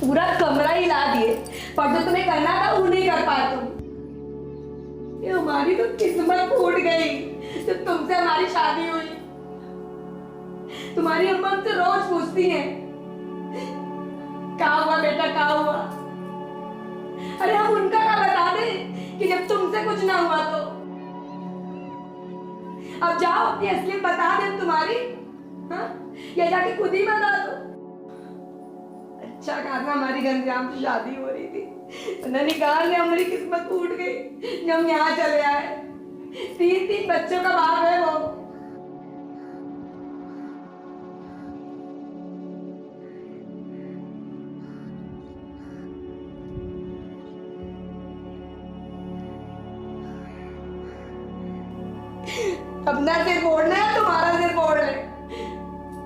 पूरा कमरा हिला दिए, पर जो तुम्हें करना था वो नहीं कर पाए तुम। ये हमारी तो किस्मत फूट गई जब तुमसे हमारी शादी हुई। तुम्हारी अम्मा हमसे रोज पूछती है, क्या हुआ बेटा, क्या हुआ। अरे हम उनका क्या बता दें कि जब तुमसे कुछ ना हुआ तो। अब जाओ अपनी असलियत बता दे तुम्हारी, हाँ? या जाके खुद ही बता दो। अच्छा खासा हमारी घनश्याम से शादी हो रही थी, पता नहीं कहाँ से हमारी किस्मत फूट गई जब हम यहाँ चले आए। 3 बच्चों का बाप है वो। अपना सिर फोड़ना है, तुम्हारा सिर फोड़ ले।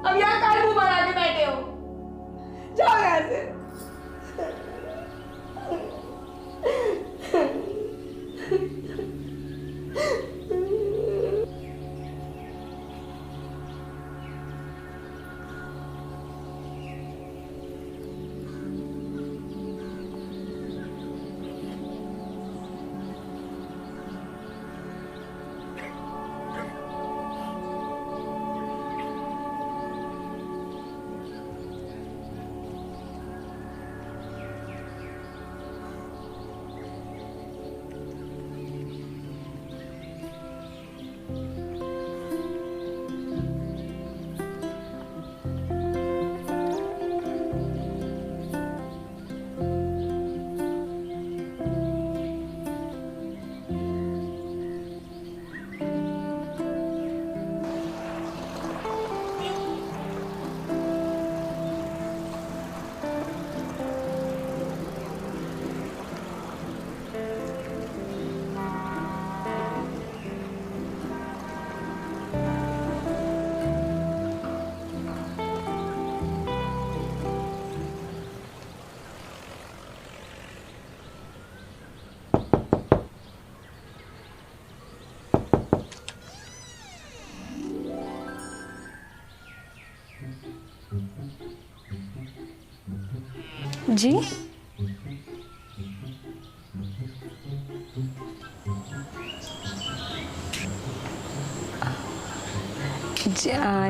अब यहाँ काय मुंह बना के बैठे हो, जाओ यहाँ से। जी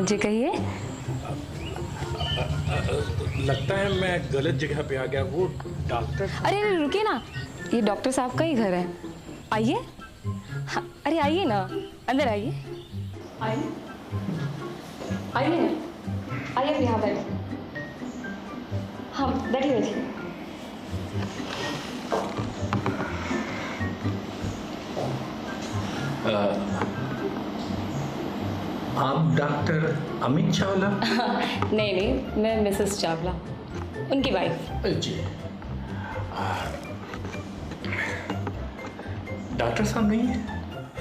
जी कहिए। लगता है मैं गलत जगह पे आ गया। वो डॉक्टर। अरे रुकिए ना, ये डॉक्टर साहब का ही घर है। आइए। हाँ, अरे आइए ना, अंदर आइए। आइए आइए ना, आइए यहाँ बैठिए। हाँ बैठिए बैठिए। आप डॉक्टर अमित चावला? नहीं नहीं, मैं मिसेस चावला, उनकी वाइफ। जी। डॉक्टर साहब नहीं है?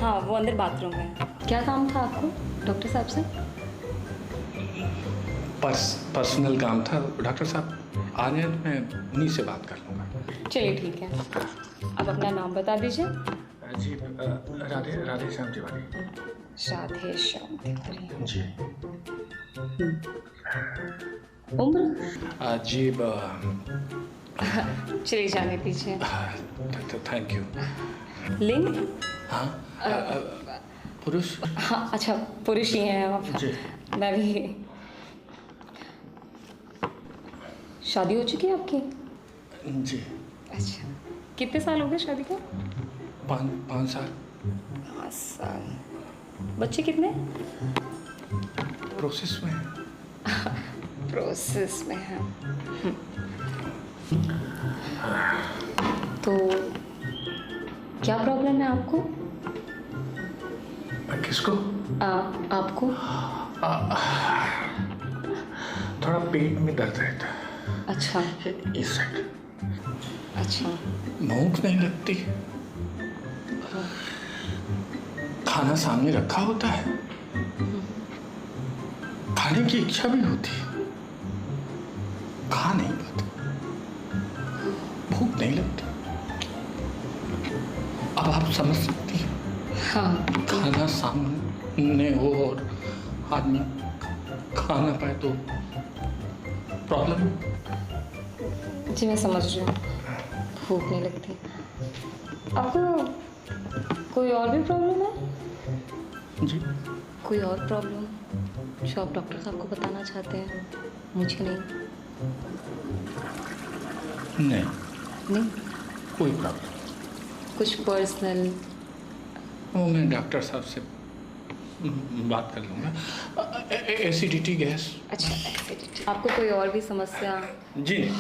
हाँ वो अंदर बाथरूम में। क्या काम था आपको डॉक्टर साहब से? पर्सनल काम था डॉक्टर साहब। आ जाए तो मैं उन्हीं से बात कर लूँगा। चलिए ठीक है, आप अपना नाम बता दीजिए। जी राधे श्याम तिवारी। राधे श्याम तिवारी जी। उम्र? जी चलिए जाने दीजिए। Thank you. लिंग? हाँ पुरुष। हाँ अच्छा, पुरुष ही हैं आप। जी। मैं भी। शादी हो चुकी है आपकी? जी। अच्छा, कितने साल हो गए शादी को? 5 साल। 5 साल। बच्चे कितने? प्रोसेस में है। प्रोसेस में है। तो क्या प्रॉब्लम है आपको? किसको? आपको? थोड़ा पेट में दर्द रहता है। अच्छा। इस साइड। अच्छा। भूख नहीं लगती। खाना सामने रखा होता है, खाने की इच्छा भी होती है, खा नहीं पाते, भूख नहीं लगती। अब आप समझ सकती हैं। हाँ। खाना सामने हो और आदमी खा ना पाए तो प्रॉब्लम। जी मैं समझ रही हूँ, भूख नहीं लगती। आपको कोई और भी प्रॉब्लम है? जी कोई और प्रॉब्लम जो आप डॉक्टर साहब को बताना चाहते हैं? मुझे नहीं। नहीं, नहीं? कोई प्रॉब्लम। कुछ पर्सनल? वो मैं डॉक्टर साहब से बात कर लूँगा। Acidity gas. अच्छा, एसिडिटी। आपको कोई और भी समस्या? जी नहीं।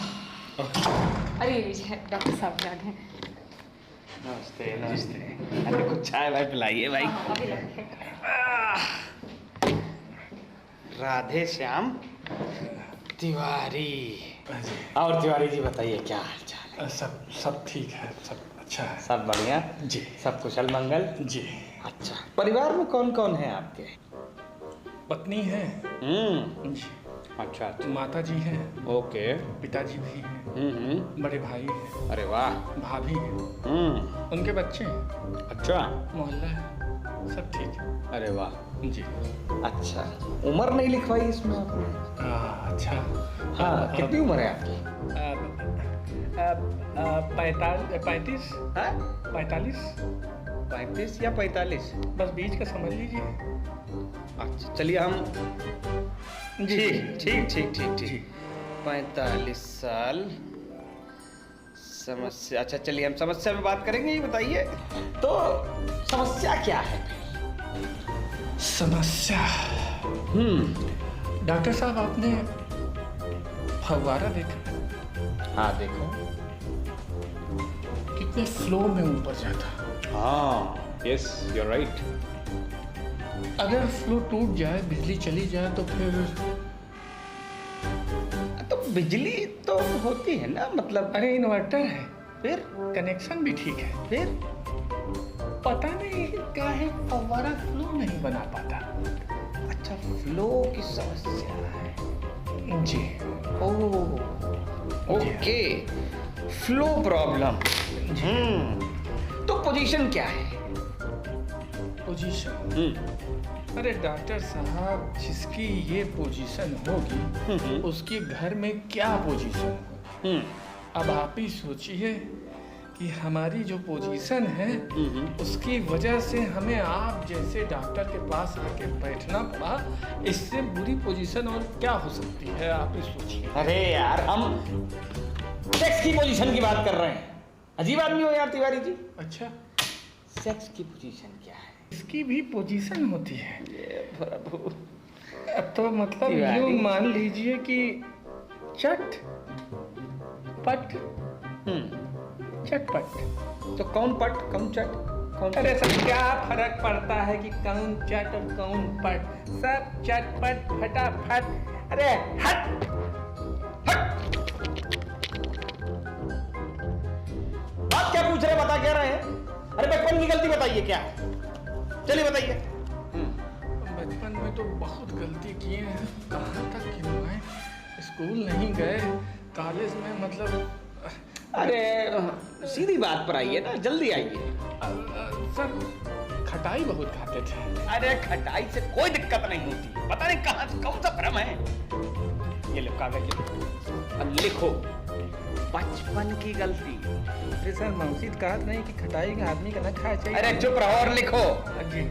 अरे ये लीजिए, डॉक्टर साहब भी आ गए। नमस्ते नमस्ते। अरे कुछ चाय वाय पिलाइए भाई। अभी लगे। राधे श्याम तिवारी। और तिवारी जी बताइए क्या हाल चाल है? सब ठीक है, सब अच्छा है। सब बढ़िया जी। सब कुशल मंगल जी। अच्छा, परिवार में कौन कौन है आपके? पत्नी है। जी। अच्छा अच्छा। माता जी हैं, ओके। पिताजी भी हैं, बड़े भाई हैं, अरे वाह। भाभी हैं, उनके बच्चे हैं, अच्छा। मोहल्ला है, सब ठीक है। अरे वाह जी। अच्छा, उम्र नहीं लिखवाई इसमें आपने? अच्छा। हाँ, कितनी उम्र है आपकी? 35। हाँ? 45 35 या 45? बस बीच का समझ लीजिए। अच्छा चलिए हम जी। ठीक ठीक ठीक जी। ठीक 45 साल। समस्या, अच्छा चलिए हम समस्या में बात करेंगे। ये बताइए तो समस्या क्या है? समस्या। डॉक्टर साहब आपने फव्वारा देखा? हाँ देखो। कितने फ्लो में ऊपर जाता। हाँ यस यू आर राइट। अगर फ्लो टूट जाए, बिजली चली जाए तो फिर तो बिजली तो होती है ना, मतलब अरे इन्वर्टर है, फिर कनेक्शन भी ठीक है, फिर पता नहीं क्या है, फव्वारा फ्लो नहीं बना पाता। अच्छा, फ्लो की समस्या है। जी। Oh okay, flow problem. तो पोजीशन क्या है? पोजीशन। अरे डॉक्टर साहब, जिसकी ये पोजीशन होगी उसके घर में क्या पोजीशन होगी? अब आप ही सोचिए कि हमारी जो पोजीशन है उसकी वजह से हमें आप जैसे डॉक्टर के पास आके बैठना पड़ा। इससे बुरी पोजीशन और क्या हो सकती है, आप ही सोचिए। अरे यार, हम सेक्स की पोजीशन की बात कर रहे हैं। अजीब आदमी हो यार तिवारी जी। अच्छा, सेक्स की पोजीशन क्या है? इसकी भी पोजीशन होती है? ये प्रभु। तो मतलब तिवारी। यूँ मान लीजिए कि चट पट चटपट। तो कौन पट कौन चट कौन? अरे सर, क्या फर्क पड़ता है कि कौन चट और कौन पट? सब चटपट फटाफट। अरे हट हट! बात क्या पूछ रहे, बता क्या रहे हैं? अरे बचपन की गलती बताइए क्या है? चलिए बताइए। बचपन में तो बहुत गलती किए हैं, कहाँ तक क्यों है, स्कूल नहीं गए, कॉलेज में मतलब। अरे सीधी बात पर आइए ना, जल्दी आइए। सर, खटाई बहुत खाते थे। अरे खटाई से कोई दिक्कत नहीं होती, पता नहीं कहाँ से कौन सा भ्रम है। ये लो कागज, अब लिखो बचपन की गलती। अरे सर, मौसीद कहा नहीं कि खटाई का आदमी का ना खाया चाहिए। अरे चुप रहो और लिखो। जी।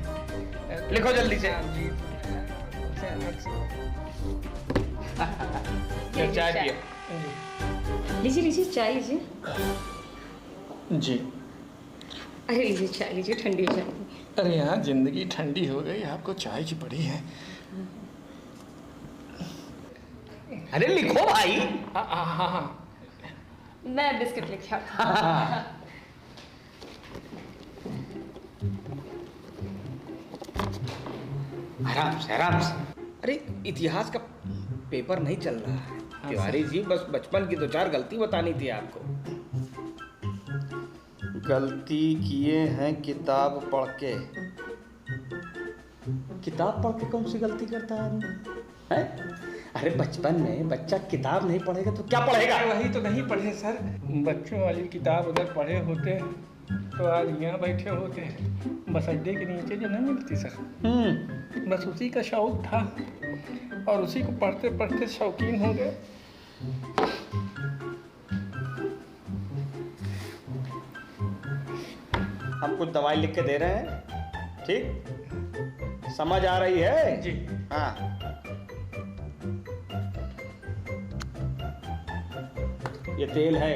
लिखो जल्दी से। जी। चाय पियो। लीजिए लीजिए, चाय लीजिए। जी। अरे लीजिए चाय लीजिए, ठंडी हो जाएगी। अरे यहाँ जिंदगी ठंडी हो गई, आपको चाय की पड़ी है। अरे लिखो भाई। हाँ। मैं बिस्किट लेके आती हूँ। आराम से आराम से। अरे इतिहास का पेपर नहीं चल रहा है तिवारी जी, बस बचपन की 2-4 गलती बतानी थी आपको। गलती किए हैं किताब पढ़ के। किताब पढ़ के कौन सी गलती करता है आदमी? हैं? अरे बचपन में बच्चा किताब नहीं पढ़ेगा तो क्या पढ़ेगा? वही तो नहीं पढ़े सर, बच्चों वाली किताब अगर पढ़े होते तो आज यहाँ बैठे होते, बस अड्डे के नीचे जो नहीं मिलती सर, बस उसी का शौक था और उसी को पढ़ते पढ़ते शौकीन हो गए। हम कुछ दवाई लिख के दे रहे हैं, ठीक? समझ आ रही है? जी। हाँ। ये तेल है,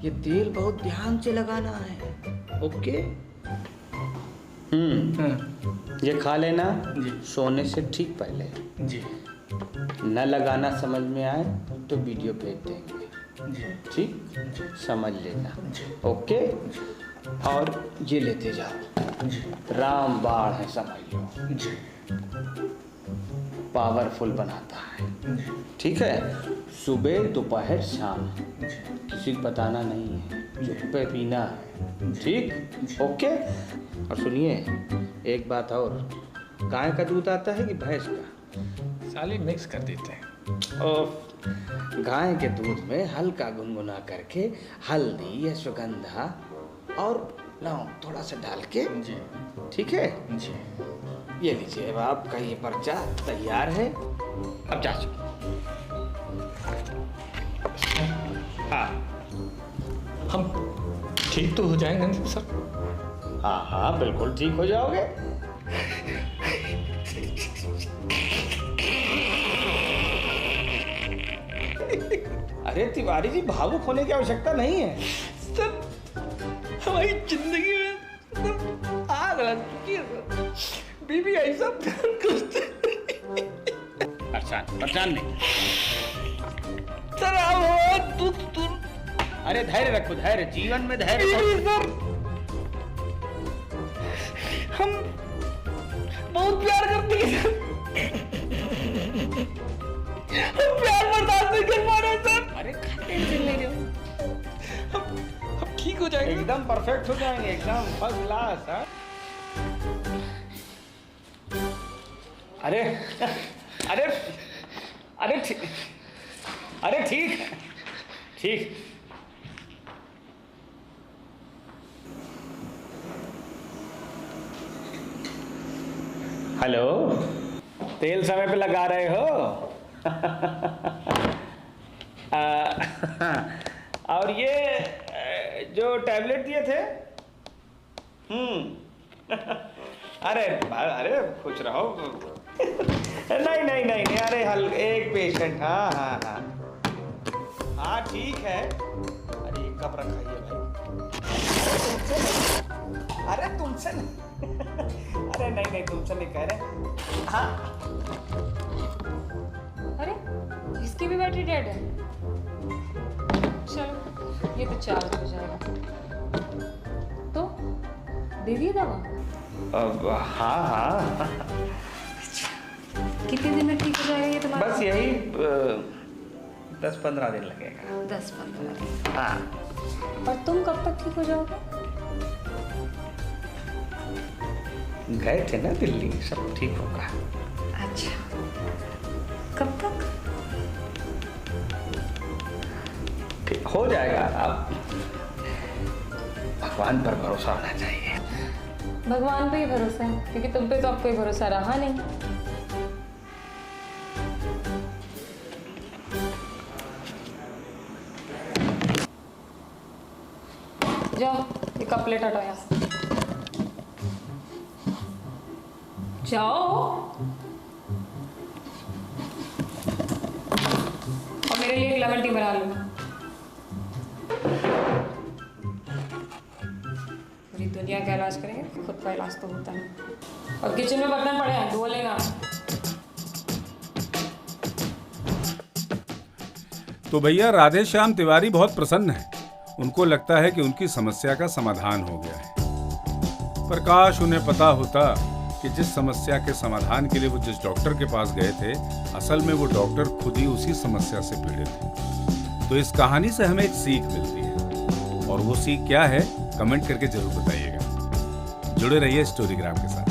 ये तेल बहुत ध्यान से लगाना है, ओके? ये खा लेना जी। सोने से ठीक पहले। जी न लगाना समझ में आए तो वीडियो भेज देंगे, जी ठीक? समझ लेना, जी। ओके? और ये लेते जाओ, जी राम बाण है समझ लो, जी पावरफुल बनाता है, जी ठीक है? सुबह दोपहर शाम जी किसी को बताना नहीं है, चुप पे पीना है, ठीक? ओके? और सुनिए एक बात और, गाय का दूध आता है कि भैंस का? साली मिक्स कर देते हैं। और गाय के दूध में हल्का गुनगुना करके हल्दी या सुगंधा और लौंग थोड़ा सा डाल के, जी ठीक है? जी। ये लीजिए, अब आपका ये पर्चा तैयार है, अब जा सकते। हाँ हम ठीक तो हो जाएंगे ना सर? हाँ हाँ बिल्कुल ठीक हो जाओगे। अरे तिवारी जी, भावुक होने की आवश्यकता नहीं है। सर हमारी जिंदगी में सर आग लग चुकी है सर। बीबी ऐसा प्यार करते परेशान नहीं। सर आप हमारा दुख दूर। अरे धैर्य रखो, धैर्य, जीवन में धैर्य बीबी रखो। सर हम बहुत प्यार करते हैं सर। हम प्यार बर्दाश्त नहीं कर पा रहे सर। अरे टेंशन ले रहे हो, हम ठीक हो जाएंगे। एकदम परफेक्ट हो जाएंगे, एकदम फर्स्ट क्लास। हाँ अरे अरे अरे ठीक, अरे ठीक ठीक। हेलो, तेल समय पे लगा रहे हो? और ये जो टैबलेट दिए थे? अरे अरे खुश रहो। नहीं नहीं नहीं नहीं, अरे एक पेशेंट। हाँ हाँ हाँ हाँ ठीक है। अरे ये कब रखा है भाई? अरे तुमसे नहीं। अरे नहीं नहीं, तुमसे नहीं कह रहे। हाँ अरे इसकी भी बैटरी डेड है। चलो ये तो चार्ज हो जाएगा। तो दे दिए दवा? हाँ हाँ, कितने दिन में ठीक हो जाएगा ये तुम्हारा? बस यही 10-15 दिन लगेगा। 10-15 दिन। हाँ। और तुम कब तक ठीक हो जाओगे? गए थे ना दिल्ली, सब ठीक होगा। अच्छा, कब तक? ठीक हो जाएगा। आप भगवान पर भरोसा होना चाहिए। भगवान पे ही भरोसा है, क्योंकि तुम पे तो अब कोई भरोसा रहा नहीं। जाओ ये कप प्लेट हटाओ यहाँ से। जाओ और मेरे लिए एक लेमन टी बना लो। पूरी दुनिया का इलाज करेंगे, खुद का इलाज तो होता नहीं। और किचन में बर्तन पड़े हैं, धो लेना। तो भैया राधे श्याम तिवारी बहुत प्रसन्न है। उनको लगता है कि उनकी समस्या का समाधान हो गया है। पर काश उन्हें पता होता कि जिस समस्या के समाधान के लिए वो जिस डॉक्टर के पास गए थे, असल में वो डॉक्टर खुद ही उसी समस्या से पीड़ित थे। तो इस कहानी से हमें एक सीख मिलती है, और वो सीख क्या है कमेंट करके जरूर बताइएगा। जुड़े रहिए स्टोरीग्राम के साथ।